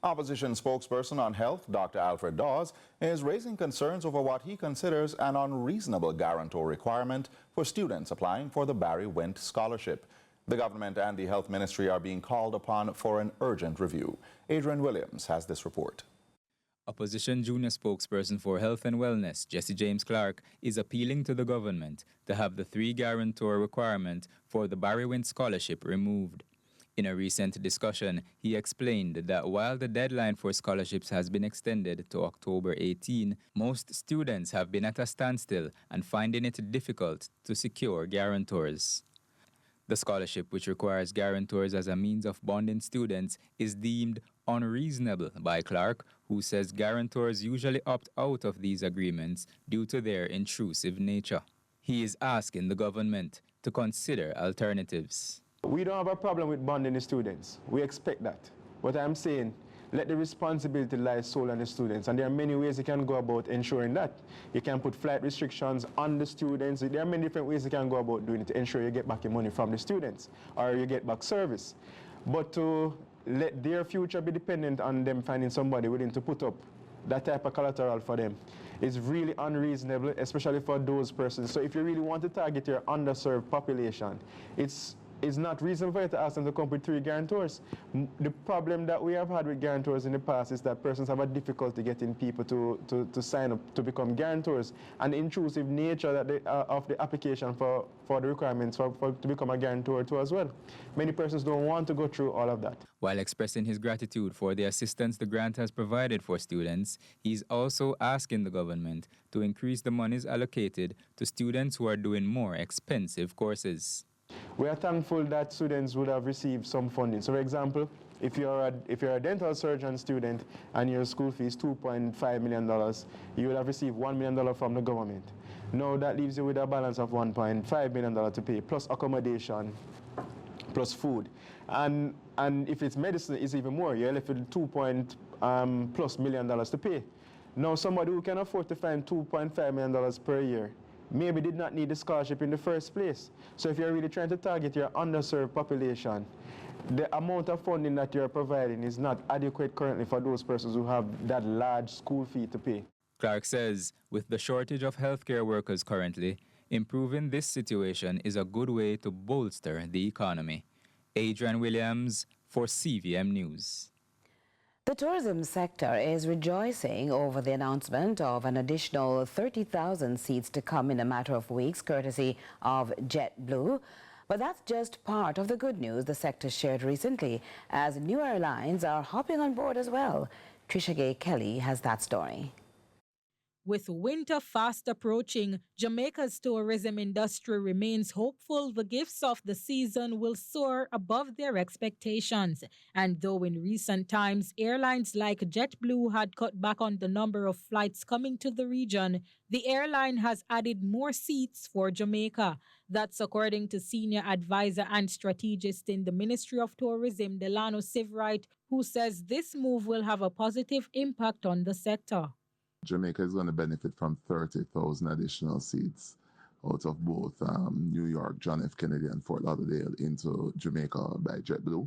Opposition spokesperson on health, Dr. Alfred Dawes, is raising concerns over what he considers an unreasonable guarantor requirement for students applying for the Barry Wint Scholarship. The government and the health ministry are being called upon for an urgent review. Adrian Williams has this report. Opposition junior spokesperson for Health and Wellness, Jesse James Clark, is appealing to the government to have the 3 guarantor requirement for the Barry Wint Scholarship removed. In a recent discussion, he explained that while the deadline for scholarships has been extended to October 18, most students have been at a standstill and finding it difficult to secure guarantors. The scholarship, which requires guarantors as a means of bonding students, is deemed unreasonable by Clark, who says guarantors usually opt out of these agreements due to their intrusive nature. He is asking the government to consider alternatives. We don't have a problem with bonding the students. We expect that. But I'm saying, let the responsibility lie solely on the students. And there are many ways you can go about ensuring that. You can put flight restrictions on the students. There are many different ways you can go about doing it to ensure you get back your money from the students or you get back service. But to let their future be dependent on them finding somebody willing to put up that type of collateral for them is really unreasonable, especially for those persons. So if you really want to target your underserved population, it's not reasonable for you to ask them to come with 3 guarantors. The problem that we have had with guarantors in the past is that persons have a difficulty getting people to sign up to become guarantors, and the intrusive nature that of the application for the requirements to become a guarantor too as well. Many persons don't want to go through all of that. While expressing his gratitude for the assistance the grant has provided for students, he's also asking the government to increase the monies allocated to students who are doing more expensive courses. We are thankful that students would have received some funding. So, for example, if you're a dental surgeon student and your school fee is $2.5 million, you will have received $1 million from the government. Now that leaves you with a balance of $1.5 million to pay, plus accommodation, plus food. And if it's medicine, it's even more. You're left with $2+ million to pay. Now, somebody who can afford to find $2.5 million per year maybe did not need the scholarship in the first place. So if you're really trying to target your underserved population, the amount of funding that you're providing is not adequate currently for those persons who have that large school fee to pay. Clark says with the shortage of healthcare workers currently, improving this situation is a good way to bolster the economy. Adrian Williams for CVM News. The tourism sector is rejoicing over the announcement of an additional 30,000 seats to come in a matter of weeks, courtesy of JetBlue. But that's just part of the good news the sector shared recently, as new airlines are hopping on board as well. Trisha Gay Kelly has that story. With winter fast approaching, Jamaica's tourism industry remains hopeful the gifts of the season will soar above their expectations. And though in recent times, airlines like JetBlue had cut back on the number of flights coming to the region, the airline has added more seats for Jamaica. That's according to senior advisor and strategist in the Ministry of Tourism, Delano Sivright, who says this move will have a positive impact on the sector. Jamaica is going to benefit from 30,000 additional seats out of both New York, John F. Kennedy, and Fort Lauderdale into Jamaica by JetBlue.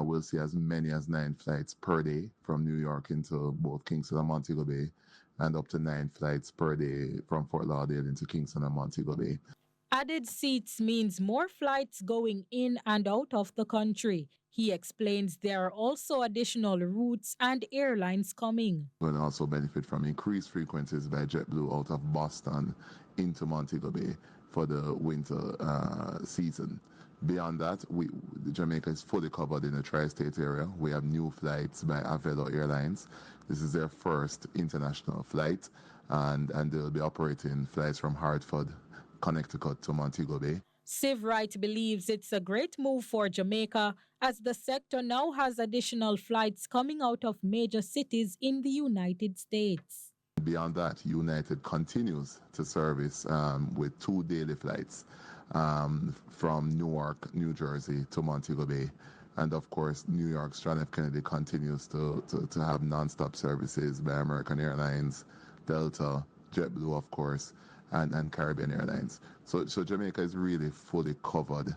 We'll see as many as 9 flights per day from New York into both Kingston and Montego Bay, and up to 9 flights per day from Fort Lauderdale into Kingston and Montego Bay. Added seats means more flights going in and out of the country. He explains there are also additional routes and airlines coming. We'll also benefit from increased frequencies by JetBlue out of Boston into Montego Bay for the winter season. Beyond that, Jamaica is fully covered in the tri-state area. We have new flights by Avelo Airlines. This is their first international flight, and they'll be operating flights from Hartford, Connecticut to Montego Bay. Sivright believes it's a great move for Jamaica as the sector now has additional flights coming out of major cities in the United States. Beyond that, United continues to service with 2 daily flights from Newark, New Jersey to Montego Bay. And of course, New York's John F. Kennedy continues to have non-stop services by American Airlines, Delta, JetBlue, of course, and Caribbean Airlines. So Jamaica is really fully covered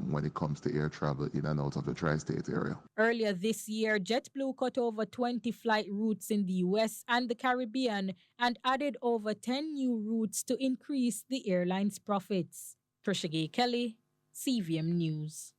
when it comes to air travel in and out of the tri-state area. Earlier this year, JetBlue cut over 20 flight routes in the U.S. and the Caribbean and added over 10 new routes to increase the airline's profits. Trisha Gay Kelly, CVM News.